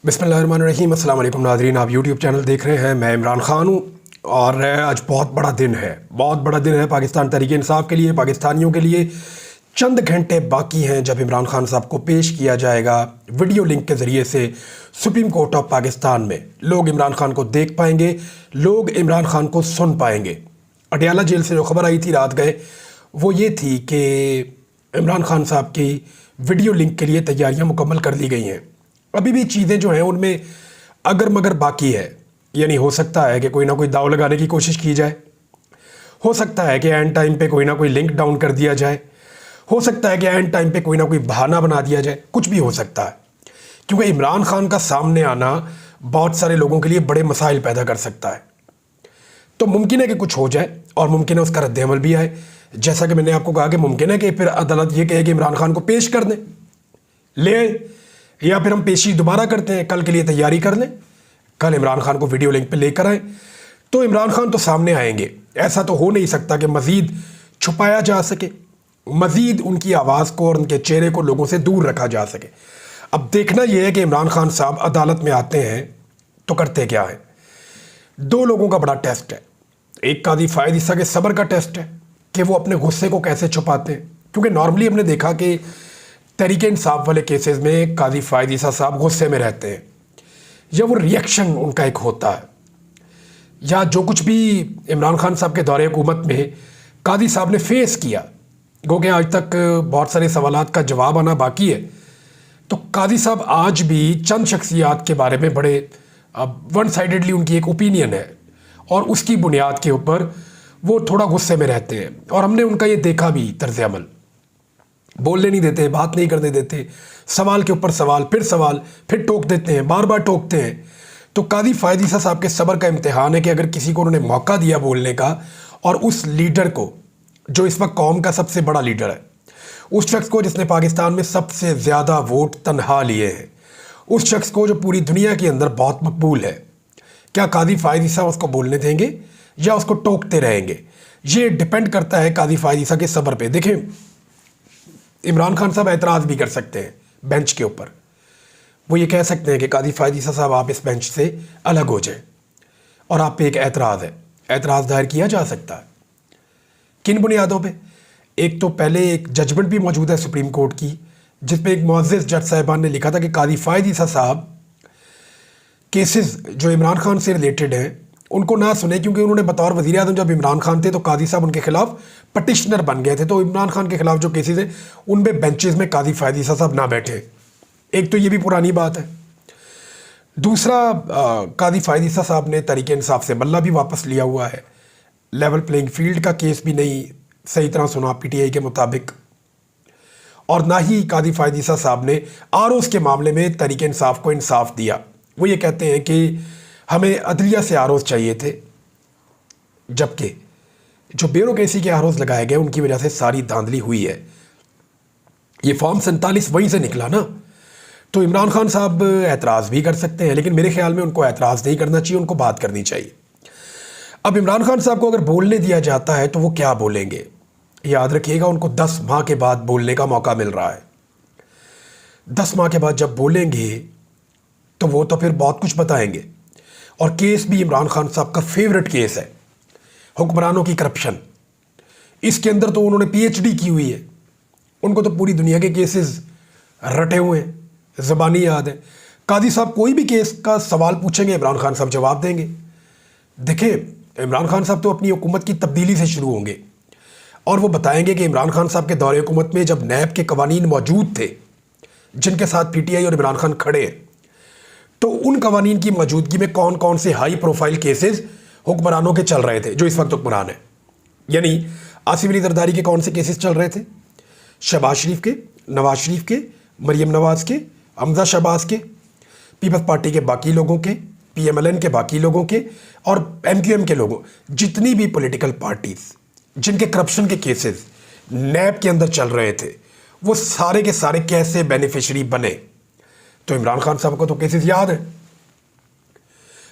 बिस्मिल्लाहिर्रहमानिर्रहीम। अस्सलाम वालेकुम नाज़रीन, आप यूट्यूब चैनल देख रहे हैं। मैं इमरान ख़ान हूँ और आज बहुत बड़ा दिन है, बहुत बड़ा दिन है पाकिस्तान तहरीक इंसाफ के लिए, पाकिस्तानियों के लिए। चंद घंटे बाकी हैं जब इमरान ख़ान साहब को पेश किया जाएगा वीडियो लिंक के ज़रिए से सुप्रीम कोर्ट ऑफ पाकिस्तान में। लोग इमरान ख़ान को देख पाएंगे, लोग इमरान ख़ान को सुन पाएंगे। अडयाला जेल से जो खबर आई थी रात गए, वो ये थी कि इमरान ख़ान साहब की वीडियो लिंक के लिए तैयारियां मुकम्मल कर ली गई हैं। अभी भी चीज़ें जो हैं उनमें अगर मगर बाकी है, यानी हो सकता है कि कोई ना कोई दाव लगाने की कोशिश की जाए, हो सकता है कि एंड टाइम पे कोई ना कोई लिंक डाउन कर दिया जाए, हो सकता है कि एंड टाइम पे कोई ना कोई बहाना बना दिया जाए, कुछ भी हो सकता है। क्योंकि इमरान खान का सामने आना बहुत सारे लोगों के लिए बड़े मसाइल पैदा कर सकता है। तो मुमकिन है कि कुछ हो जाए और मुमकिन है उसका रद्द-ए-अमल भी आए। जैसा कि मैंने आपको कहा कि मुमकिन है कि फिर अदालत ये कहे कि इमरान खान को पेश कर दें, ले आए, या फिर हम पेशी दोबारा करते हैं, कल के लिए तैयारी कर लें, कल इमरान खान को वीडियो लिंक पे लेकर आए। तो इमरान खान तो सामने आएंगे। ऐसा तो हो नहीं सकता कि मज़ीद छुपाया जा सके, मज़ीद उनकी आवाज़ को और उनके चेहरे को लोगों से दूर रखा जा सके। अब देखना यह है कि इमरान खान साहब अदालत में आते हैं तो करते क्या है। दो लोगों का बड़ा टेस्ट है। एक कादी फ़ायद ईसा के सब्र का टेस्ट है कि वो अपने गुस्से को कैसे छुपाते हैं। क्योंकि नॉर्मली हमने देखा कि तहरीक इंसाफ वाले केसेस में कादी फ़ायद ईसा साहब गुस्से में रहते हैं, या वो रिएक्शन उनका एक होता है, या जो कुछ भी इमरान खान साहब के दौरे हुकूमत में कादी साहब ने फेस किया, गो कि आज तक बहुत सारे सवालात का जवाब आना बाकी है। तो कादी साहब आज भी चंद शख्सियात के बारे में बड़े वन साइडेडली उनकी एक ओपिनियन है और उसकी बुनियाद के ऊपर वो थोड़ा गुस्से में रहते हैं। और हमने उनका ये देखा भी तर्ज अमल, बोलने नहीं देते, बात नहीं करने देते, सवाल के ऊपर सवाल, फिर टोक देते हैं, बार बार टोकते हैं। तो कादी फ़ायद ईसा साहब के सब्र का इम्तिहान है कि अगर किसी को उन्होंने मौका दिया बोलने का, और उस लीडर को जो इस वक्त कौम का सबसे बड़ा लीडर है, उस शख्स को जिसने पाकिस्तान में सबसे ज़्यादा वोट तनहा लिए हैं, उस शख्स को जो पूरी दुनिया के अंदर बहुत मकबूल है, क्या कादी फ़ायद ईसा उसको बोलने देंगे या उसको टोकते रहेंगे? ये डिपेंड करता है कादी फ़ायद ईसा के सब्र पे। देखें, इमरान खान साहब एतराज़ भी कर सकते हैं बेंच के ऊपर। वो ये कह सकते हैं कि कादी फ़ायद ईसा साहब आप इस बेंच से अलग हो जाएं, और आप पे एक एतराज़ है, एतराज़ दायर किया जा सकता है। किन बुनियादों पे? एक तो पहले एक जजमेंट भी मौजूद है सुप्रीम कोर्ट की, जिसमें एक मुअज़्ज़िज़ जज साहिबान ने लिखा था कि कादी फ़ायद ईसा साहब केसेस जो इमरान खान से रिलेटेड हैं उनको ना सुने, क्योंकि उन्होंने बतौर वज़ीर आज़म जब इमरान खान थे तो कादी साहब उनके खिलाफ पटिशनर बन गए थे। तो इमरान खान के खिलाफ जो केसेस हैं उनमें बेंचेस में कादी फ़ायद ईसा साहब ना बैठे। एक तो ये भी पुरानी बात है। दूसरा, कादी फ़ायद ईसा साहब ने तहरीक इंसाफ से बल्ला भी वापस लिया हुआ है। लेवल प्लेइंग फील्ड का केस भी नहीं सही तरह सुना पीटीआई के मुताबिक, और ना ही कादी फ़ायद ईसा साहब ने आरओज़ के मामले में तहरीक इंसाफ को इंसाफ दिया। वो ये कहते हैं कि हमें अदलिया से आरोज़ चाहिए थे, जबकि जो ब्यूरोक्रेसी के आरोज़ लगाए गए उनकी वजह से सारी धांधली हुई है। ये फॉर्म 47 वहीं से निकला ना। तो इमरान खान साहब एतराज़ भी कर सकते हैं, लेकिन मेरे ख्याल में उनको एतराज़ नहीं करना चाहिए, उनको बात करनी चाहिए। अब इमरान खान साहब को अगर बोलने दिया जाता है तो वो क्या बोलेंगे? याद रखिएगा, उनको 10 माह के बाद बोलने का मौका मिल रहा है। 10 माह के बाद जब बोलेंगे तो वो तो फिर बहुत कुछ बताएंगे। और केस भी इमरान खान साहब का फेवरेट केस है, हुक्मरानों की करप्शन। इसके अंदर तो उन्होंने पीएचडी की हुई है, उनको तो पूरी दुनिया के केसेस रटे हुए हैं, ज़बानी याद है। कादी साहब कोई भी केस का सवाल पूछेंगे, इमरान खान साहब जवाब देंगे। देखिए, इमरान खान साहब तो अपनी हुकूमत की तब्दीली से शुरू होंगे और वो बताएंगे कि इमरान खान साहब के दौरे हुकूमत में जब नैब के कवानीन मौजूद थे, जिनके साथ पीटीआई और इमरान खान खड़े हैं, तो उन कवानीन की मौजूदगी में कौन कौन से हाई प्रोफाइल केसेस हुक्मरानों के चल रहे थे जो इस वक्त हुक्मरान है। यानी आसिफ अली जरदारी के कौन से केसेस चल रहे थे? शहबाज शरीफ के, नवाज शरीफ के, मरीम नवाज के, हमजा शहबाज के, पीपल्स पार्टी के बाकी लोगों के, पीएमएलएन के बाकी लोगों के, और एमक्यूएम के लोगों, जितनी भी पॉलिटिकल पार्टीज जिनके करप्शन के केसेस नैब के अंदर चल रहे थे, वो सारे के सारे कैसे बेनिफिशरी बने? तो इमरान खान साहब को तो केसेस याद है,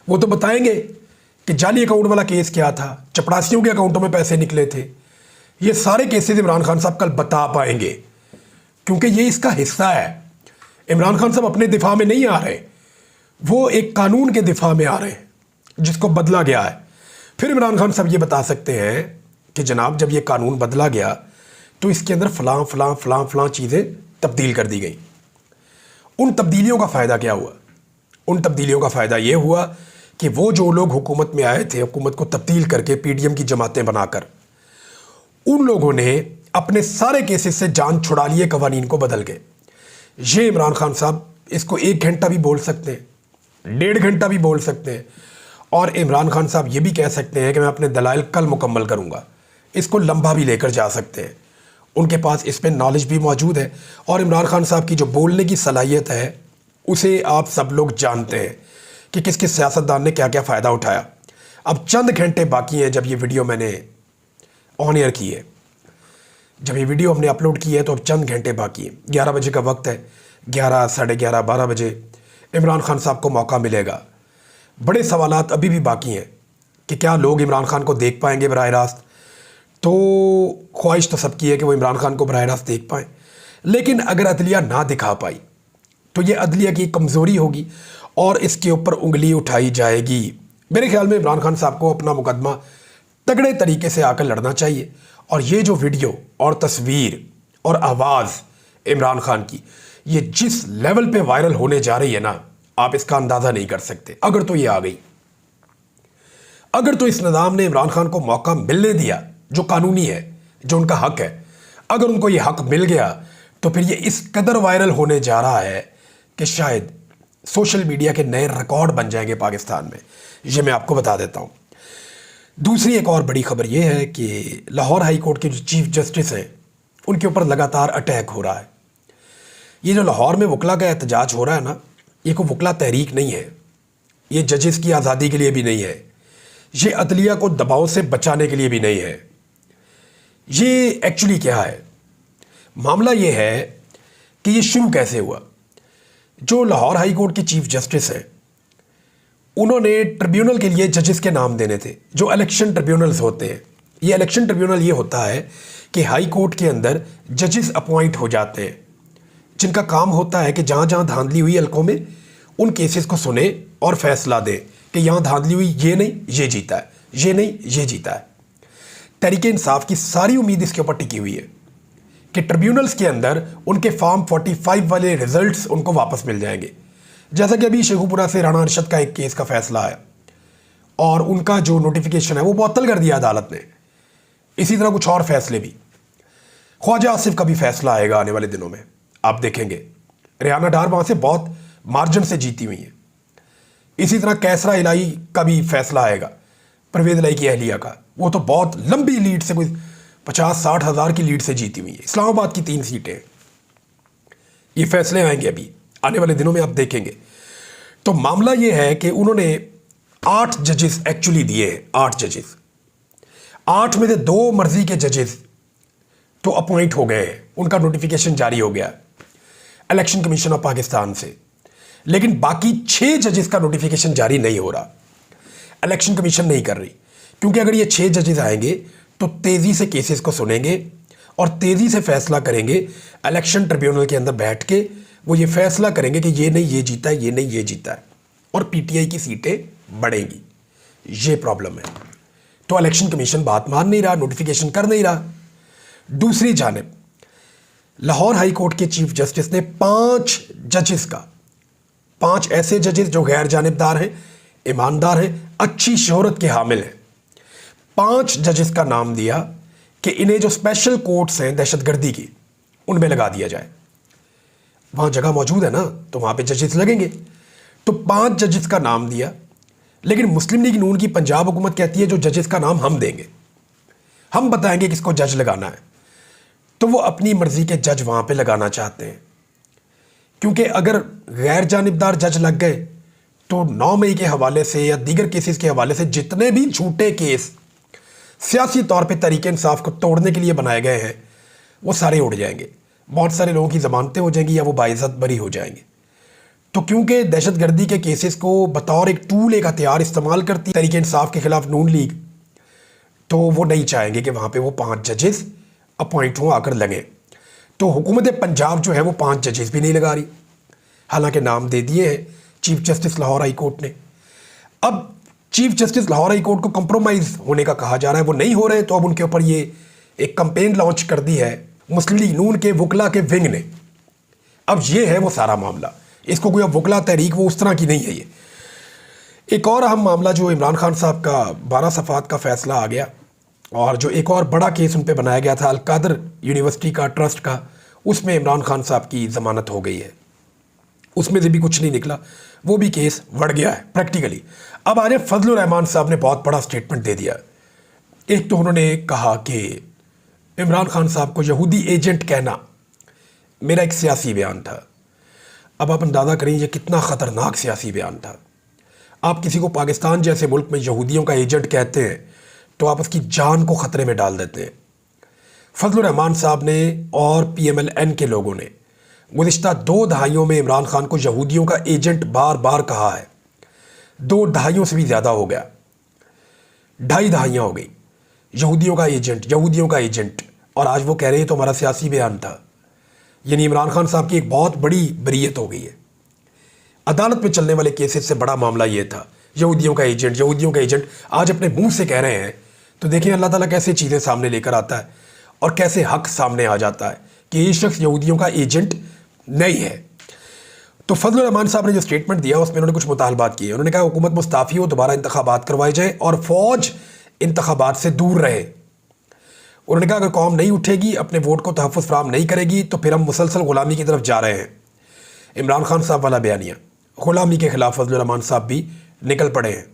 वो तो बताएंगे कि जाली अकाउंट वाला केस क्या था, चपरासियों के अकाउंटों में पैसे निकले थे। ये सारे केसेस इमरान खान साहब कल बता पाएंगे, क्योंकि ये इसका हिस्सा है। इमरान खान साहब अपने दिफा में नहीं आ रहे, वो एक कानून के दिफा में आ रहे हैं जिसको बदला गया है। फिर इमरान खान साहब ये बता सकते हैं कि जनाब जब ये कानून बदला गया तो इसके अंदर फ़लाँ फ़लाँ फ़लाँ फ़लाँ चीज़ें तब्दील कर दी गई। उन तब्दीलियों का फ़ायदा क्या हुआ? उन तब्दीलियों का फ़ायदा ये हुआ कि वो जो लोग हुकूमत में आए थे, हुकूमत को तब्दील करके पीडीएम की जमातें बनाकर, उन लोगों ने अपने सारे केसेस से जान छुड़ा लिए, कवानीन को बदल के। ये इमरान खान साहब इसको 1 घंटा भी बोल सकते हैं, 1.5 घंटा भी बोल सकते हैं, और इमरान खान साहब ये भी कह सकते हैं कि मैं अपने दलाइल कल मुकम्मल करूँगा। इसको लंबा भी लेकर जा सकते हैं, उनके पास इस पर नॉलेज भी मौजूद है। और इमरान खान साहब की जो बोलने की सलाहियत है उसे आप सब लोग जानते हैं कि किस किस सियासतदान ने क्या क्या फ़ायदा उठाया। अब चंद घंटे बाकी हैं जब ये वीडियो मैंने ऑन एयर की है, जब ये वीडियो हमने अपलोड की है तो अब चंद घंटे बाकी हैं। 11 बजे का वक्त है, 11, साढ़े 11, 12 बजे इमरान खान साहब को मौका मिलेगा। बड़े सवालात अभी भी बाकी हैं कि क्या लोग इमरान खान को देख पाएंगे बराह रास्त। तो ख्वाहिश तो सबकी है कि वो इमरान खान को बराह रास्त देख पाएँ, लेकिन अगर अदलिया ना दिखा पाई तो ये अदलिया की कमज़ोरी होगी और इसके ऊपर उंगली उठाई जाएगी। मेरे ख्याल में इमरान खान साहब को अपना मुकदमा तगड़े तरीके से आकर लड़ना चाहिए। और ये जो वीडियो और तस्वीर और आवाज़ इमरान खान की, ये जिस लेवल पे वायरल होने जा रही है ना, आप इसका अंदाज़ा नहीं कर सकते। अगर तो ये आ गई, अगर तो इस निज़ाम ने इमरान खान को मौका मिलने दिया जो कानूनी है, जो उनका हक है, अगर उनको ये हक मिल गया तो फिर ये इस कदर वायरल होने जा रहा है कि शायद सोशल मीडिया के नए रिकॉर्ड बन जाएंगे पाकिस्तान में। ये मैं आपको बता देता हूँ। दूसरी एक और बड़ी खबर ये है कि लाहौर हाई कोर्ट के जो चीफ जस्टिस हैं उनके ऊपर लगातार अटैक हो रहा है। ये जो लाहौर में वकला का एहतजाज हो रहा है ना, ये कोई वकला तहरीक नहीं है, ये जजेस की आज़ादी के लिए भी नहीं है, ये अदलिया को दबाव से बचाने के लिए भी नहीं है। ये एक्चुअली क्या है, मामला ये है कि ये शुरू कैसे हुआ। जो लाहौर हाई कोर्ट के चीफ जस्टिस हैं उन्होंने ट्रिब्यूनल के लिए जजेस के नाम देने थे, जो इलेक्शन ट्रिब्यूनल्स होते हैं। ये इलेक्शन ट्रिब्यूनल ये होता है कि हाई कोर्ट के अंदर जजेस अपॉइंट हो जाते हैं, जिनका काम होता है कि जहाँ जहाँ धांधली हुई हल्कों में उन केसेस को सुने और फैसला दें कि यहाँ धांधली हुई, ये नहीं ये जीता है, ये नहीं ये जीता है। तहरीक इंसाफ की सारी उम्मीद इसके ऊपर टिकी हुई है कि ट्रिब्यूनल्स के अंदर उनके फॉर्म 45 वाले रिजल्ट्स उनको वापस मिल जाएंगे। जैसा कि अभी शेखुपुरा से राणा अरशद का एक केस का फैसला आया और उनका जो नोटिफिकेशन है वो मुअत्तल कर दिया अदालत ने। इसी तरह कुछ और फैसले भी, ख्वाजा आसिफ का भी फैसला आएगा आने वाले दिनों में, आप देखेंगे। रेहाना डार वहाँ से बहुत मार्जिन से जीती हुई है। इसी तरह कैसरा इलाही का भी फैसला आएगा, परवेज़ इलाही की अहलिया का, वो तो बहुत लंबी लीड से, कोई 50-60 हज़ार की लीड से जीती हुई है। इस्लामाबाद की 3 सीटें, ये फैसले आएंगे अभी आने वाले दिनों में, आप देखेंगे। तो मामला ये है कि उन्होंने 8 जजेस एक्चुअली दिए हैं, 8 जजेस। 8 में से 2 मर्जी के जजेस तो अपॉइंट हो गए हैं, उनका नोटिफिकेशन जारी हो गया इलेक्शन कमीशन ऑफ पाकिस्तान से, लेकिन बाकी 6 जजेस का नोटिफिकेशन जारी नहीं हो रहा, इलेक्शन कमीशन नहीं कर रही। क्योंकि अगर ये 6 जजेस आएंगे तो तेज़ी से केसेस को सुनेंगे और तेज़ी से फैसला करेंगे। इलेक्शन ट्रिब्यूनल के अंदर बैठ के वो ये फैसला करेंगे कि ये नहीं ये जीता है, ये नहीं ये जीता है, और पीटीआई की सीटें बढ़ेंगी। ये प्रॉब्लम है। तो इलेक्शन कमीशन बात मान नहीं रहा, नोटिफिकेशन कर नहीं रहा। दूसरी जानिब लाहौर हाई कोर्ट के चीफ जस्टिस ने 5 जजेस का, 5 ऐसे जजेस जो गैर जानिबदार हैं, ईमानदार हैं, अच्छी शोहरत के हामिल हैं, 5 जजेस का नाम दिया कि इन्हें जो स्पेशल कोर्ट्स हैं दहशतगर्दी की, उनमें लगा दिया जाए। वहाँ जगह मौजूद है ना, तो वहाँ पे जजेस लगेंगे। तो 5 जजेस का नाम दिया, लेकिन मुस्लिम लीग नून की पंजाब हुकूमत कहती है जो जजेस का नाम हम देंगे, हम बताएंगे किसको जज लगाना है। तो वो अपनी मर्जी के जज वहाँ पे लगाना चाहते हैं, क्योंकि अगर गैर जानिबदार जज लग गए तो 9 मई के हवाले से या दीगर केसेस के हवाले से जितने भी झूठे केस सियासी तौर पे तहरीक इंसाफ को तोड़ने के लिए बनाए गए हैं वो सारे उड़ जाएंगे। बहुत सारे लोगों की ज़मानतें हो जाएंगी या वो बाइज़्ज़त बरी हो जाएंगे। तो क्योंकि दहशतगर्दी के केसेस को बतौर एक टूल, एक हथियार इस्तेमाल करती तहरीक इंसाफ के ख़िलाफ़ नून लीग, तो वो नहीं चाहेंगे कि वहाँ पे वो 5 जजेस अपॉइंट हों, आकर लगें। तो हुकूमत पंजाब जो है वो 5 जजेस भी नहीं लगा रही, हालांकि नाम दे दिए हैं chief justice Lahore high court ने। अब chief justice Lahore high court को कंप्रोमाइज़ होने का कहा जा रहा है, वो नहीं हो रहे, तो अब उनके ऊपर ये एक कंपेन लॉन्च कर दी है मुस्लिम लीग नून के वकला के विंग ने। अब ये है वो सारा मामला, इसको कोई अब वकला तहरीक वो उस तरह की नहीं है। ये एक और अहम मामला जो इमरान खान साहब का 12 सफ़ात का फ़ैसला आ गया, और जो एक और बड़ा केस उन पर बनाया गया था अल-कादर यूनिवर्सिटी का ट्रस्ट का, उसमें इमरान खान साहब की ज़मानत हो गई है। उसमें से भी कुछ नहीं निकला, वो भी केस बढ़ गया है प्रैक्टिकली। अब आज फजलुर रहमान साहब ने बहुत बड़ा स्टेटमेंट दे दिया। एक तो उन्होंने कहा कि इमरान खान साहब को यहूदी एजेंट कहना मेरा एक सियासी बयान था। अब आप अंदाज़ा करें ये कितना ख़तरनाक सियासी बयान था। आप किसी को पाकिस्तान जैसे मुल्क में यहूदियों का एजेंट कहते हैं तो आप उसकी जान को ख़तरे में डाल देते हैं। फजलुर रहमान साहब ने और PMLN के लोगों ने गुज़िश्ता 2 दहाइयों में इमरान खान को यहूदियों का एजेंट बार बार कहा है। 2 दहाइयों से भी ज़्यादा हो गया, 2.5 दहाइयाँ हो गई। यहूदियों का एजेंट, यहूदियों का एजेंट, और आज वो कह रहे हैं तो हमारा सियासी बयान था। यानी इमरान खान साहब की एक बहुत बड़ी बरीयत हो गई है। अदालत में चलने वाले केसेस से बड़ा मामला ये था, यहूदियों का एजेंट, यहूदियों का एजेंट आज अपने मुंह से कह रहे हैं। तो देखिए अल्लाह ताला कैसे चीज़ें सामने लेकर आता है और कैसे हक सामने आ जाता है कि ये शख्स यहूदियों का एजेंट नहीं है। तो फजलुर रहमान साहब ने जो स्टेटमेंट दिया उसमें उन्होंने कुछ मुतालबात किए। उन्होंने कहा हुकूमत मुस्ताफ़ी हो, दोबारा इंतखाबात करवाए जाए और फ़ौज इंतखाबात से दूर रहे। उन्होंने कहा अगर कौम नहीं उठेगी, अपने वोट को तहफ़्फ़ुज़ फ़राहम नहीं करेगी, तो फिर हम मुसलसल ग़ुलामी की तरफ जा रहे हैं। इमरान खान साहब वाला बयानिया, ग़ुलामी के ख़िलाफ़ फजलुर रहमान साहब भी निकल पड़े हैं।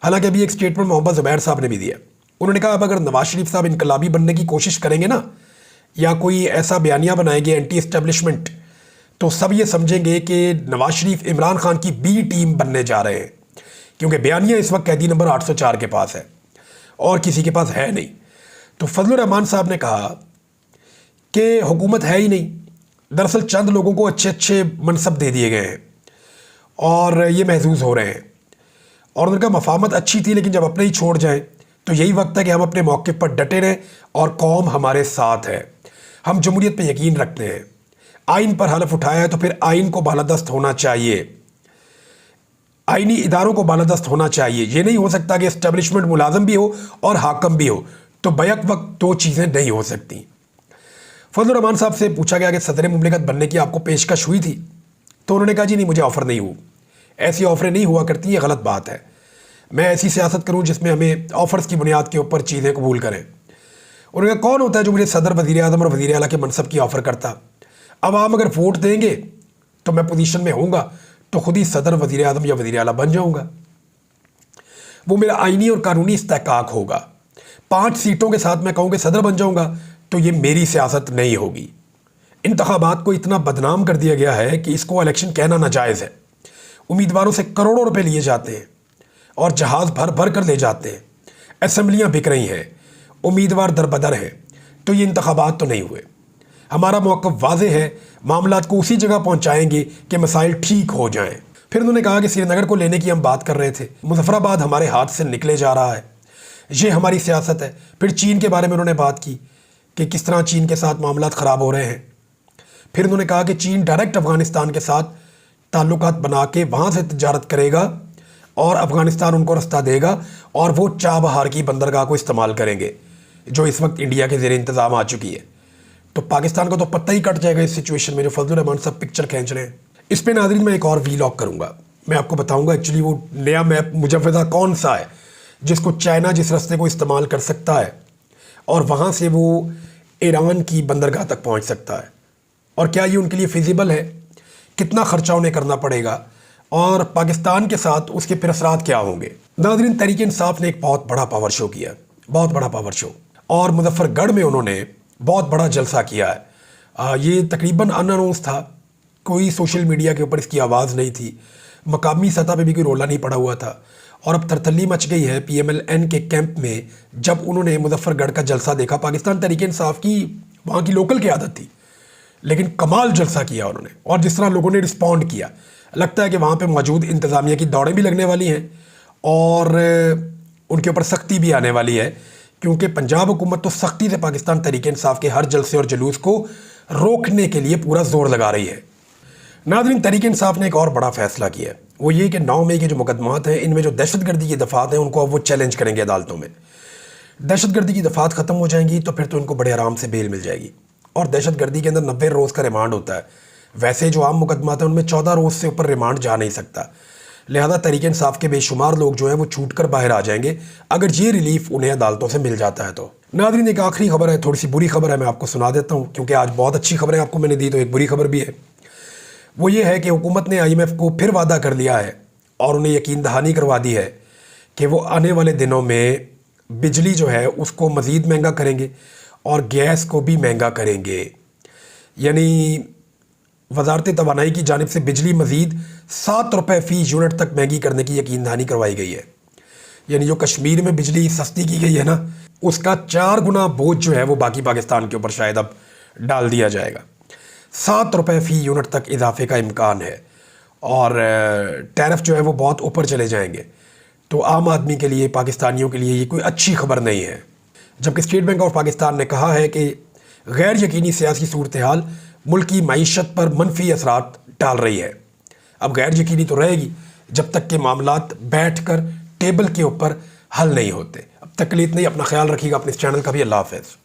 हालांकि अभी एक स्टेटमेंट मोहम्मद ज़ुबैर साहब ने भी दिया। उन्होंने कहा अब अगर नवाज शरीफ साहब इनकलाबी बनने की कोशिश करेंगे ना, या कोई ऐसा बयानिया बनाएंगे एंटी इस्टेब्लिशमेंट, तो सब ये समझेंगे कि नवाज शरीफ इमरान खान की बी टीम बनने जा रहे हैं, क्योंकि बयानिया इस वक्त कैदी नंबर 804 के पास है और किसी के पास है नहीं। तो फजलुर रहमान साहब ने कहा कि हुकूमत है ही नहीं, दरअसल चंद लोगों को अच्छे अच्छे मनसब दे दिए गए हैं और ये महसूस हो रहे हैं। और उनका मफामत अच्छी थी, लेकिन जब अपने ही छोड़ जाएं तो यही वक्त है कि हम अपने मौके पर डटे रहें और कौम हमारे साथ है। हम जमहूरियत पर यकीन रखते हैं, आइन पर हलफ उठाया है तो फिर आइन को बालादस्त होना चाहिए, आइनी इदारों को बालादस्त होना चाहिए। ये नहीं हो सकता कि इस्टेब्लिशमेंट मुलाजम भी हो और हाकम भी हो, तो बैक वक्त 2 चीज़ें नहीं हो सकती। फजलुर रहमान साहब से पूछा गया कि सदर मुमलिकत बनने की आपको पेशकश हुई थी, तो उन्होंने कहा जी नहीं, मुझे ऑफ़र नहीं हुई, ऐसी ऑफ़रें नहीं हुआ करती, ये गलत बात है। मैं ऐसी सियासत करूँ जिसमें हमें ऑफ़र्स की बुनियाद के ऊपर चीज़ें कबूल करें। उन्होंने कहा कौन होता है जो मुझे सदर, वज़ीर आज़म और वज़ीर आला के मनसब की ऑफ़र करता। अब आप अगर वोट देंगे तो मैं पोजीशन में होऊंगा तो खुद ही सदर, वज़ीर आज़म या वज़ीर आला बन जाऊंगा। वो मेरा आइनी और कानूनी इस्तेहकाक होगा। 5 सीटों के साथ मैं कहूँ कि सदर बन जाऊंगा तो ये मेरी सियासत नहीं होगी। इंतखाबात को इतना बदनाम कर दिया गया है कि इसको इलेक्शन कहना नाजायज़ है। उम्मीदवारों से करोड़ों रुपए लिए जाते हैं और जहाज़ भर भर कर ले जाते हैं। असम्बलियाँ बिक रही हैं, उम्मीदवार दरबदर हैं, तो ये इंतखाबात तो नहीं हुए। हमारा मौक़िफ़ वाज़ेह है, मामलात को उसी जगह पहुँचाएँगे कि मसाइल ठीक हो जाएँ। फिर उन्होंने कहा कि श्रीनगर को लेने की हम बात कर रहे थे, मुजफ्फराबाद हमारे हाथ से निकले जा रहा है, ये हमारी सियासत है। फिर चीन के बारे में उन्होंने बात की कि किस तरह चीन के साथ मामलात ख़राब हो रहे हैं। फिर उन्होंने कहा कि चीन डायरेक्ट अफ़गानिस्तान के साथ ताल्लुकात बना के वहाँ से तिजारत करेगा और अफ़गानिस्तान उनको रास्ता देगा और वो चाबहार की बंदरगाह को इस्तेमाल करेंगे जो इस वक्त इंडिया के ज़ेर इंतज़ाम आ चुकी है। तो पाकिस्तान को तो पत्ता ही कट जाएगा इस सिचुएशन में जो फजलुर रहमान साहब पिक्चर खींच रहे हैं। इस पर नाज़रीन मैं एक और वीलॉग करूँगा, मैं आपको बताऊँगा एक्चुअली वो नया मैप मुजफ्फरा कौन सा है जिसको चाइना जिस रास्ते को इस्तेमाल कर सकता है और वहाँ से वो ईरान की बंदरगाह तक पहुँच सकता है, और क्या ये उनके लिए फिजिबल है, कितना ख़र्चा उन्हें करना पड़ेगा और पाकिस्तान के साथ उसके फिर असरात क्या होंगे। नाज़रीन तहरीक इंसाफ ने एक बहुत बड़ा पावर शो किया, बहुत बड़ा पावर शो, और मुजफ्फरगढ़ में उन्होंने बहुत बड़ा जलसा किया है। ये तकरीबन अनअनाउंस था, कोई सोशल मीडिया के ऊपर इसकी आवाज़ नहीं थी, मकामी सतह पे भी कोई रोला नहीं पड़ा हुआ था, और अब तरतली मच गई है PMLN के कैंप में जब उन्होंने मुजफ्फरगढ़ का जलसा देखा। पाकिस्तान तहरीक इंसाफ की वहाँ की लोकल क़यादत थी, लेकिन कमाल जलसा किया उन्होंने, और जिस तरह लोगों ने रिस्पॉन्ड किया, लगता है कि वहाँ पे मौजूद इंतज़ामिया की दौड़ें भी लगने वाली हैं और उनके ऊपर सख्ती भी आने वाली है, क्योंकि पंजाब हुकूमत तो सख्ती से पाकिस्तान तहरीक इंसाफ के हर जलसे और जुलूस को रोकने के लिए पूरा जोर लगा रही है। नाज़रीन, तहरीक इंसाफ ने एक और बड़ा फैसला किया है। वो ये कि 9 मई के जो मुकदमात हैं, इनमें जो दहशतगर्दी की दफ़ात हैं उनको अब वो चैलेंज करेंगे अदालतों में। दहशतगर्दी की दफ़ात ख़त्म हो जाएंगी तो फिर तो इनको बड़े आराम से बेल मिल जाएगी। और दहशतगर्दी के अंदर 90 रोज़ का रिमांड होता है। वैसे जो आम मुकदमात हैं उनमें 14 रोज़ से ऊपर रिमांड जा नहीं सकता। लिहाजा तहरीक इंसाफ के बेशुमार लोग जो हैं वो छूट कर बाहर आ जाएंगे अगर ये रिलीफ उन्हें अदालतों से मिल जाता है तो। नाज़रीन, एक आखिरी खबर है, थोड़ी सी बुरी खबर है, मैं आपको सुना देता हूँ क्योंकि आज बहुत अच्छी खबरें आपको मैंने दी तो एक बुरी खबर भी है। वो ये है कि हुकूमत ने IMF को फिर वादा कर लिया है और उन्हें यकीन दहानी करवा दी है कि वो आने वाले दिनों में बिजली जो है उसको मज़ीद महंगा करेंगे और गैस को भी महंगा करेंगे। यानी वजारत तवानाई की जानिब से बिजली मज़ीद 7 रुपये फ़ी यूनिट तक महंगी करने की यकीन दहानी करवाई गई है। यानी जो कश्मीर में बिजली सस्ती की गई है ना, उसका 4 गुना बोझ जो है वो बाकी पाकिस्तान के ऊपर शायद अब डाल दिया जाएगा। 7 रुपये फ़ी यूनिट तक इजाफे का इम्कान है और टैरिफ जो है वो बहुत ऊपर चले जाएंगे। तो आम आदमी के लिए, पाकिस्तानियों के लिए ये कोई अच्छी खबर नहीं है। जबकि स्टेट बैंक ऑफ पाकिस्तान ने कहा है कि गैर यकीनी सियासी सूरत हाल मुल्क की मईशत पर मनफी असरात डाल रही है। अब गैर यकीनी तो रहेगी जब तक के मामलात बैठ कर टेबल के ऊपर हल नहीं होते। अब तक के लिए इतना ही। अपना ख्याल रखिएगा, अपने इस चैनल का भी। अल्लाह हाफ़िज़।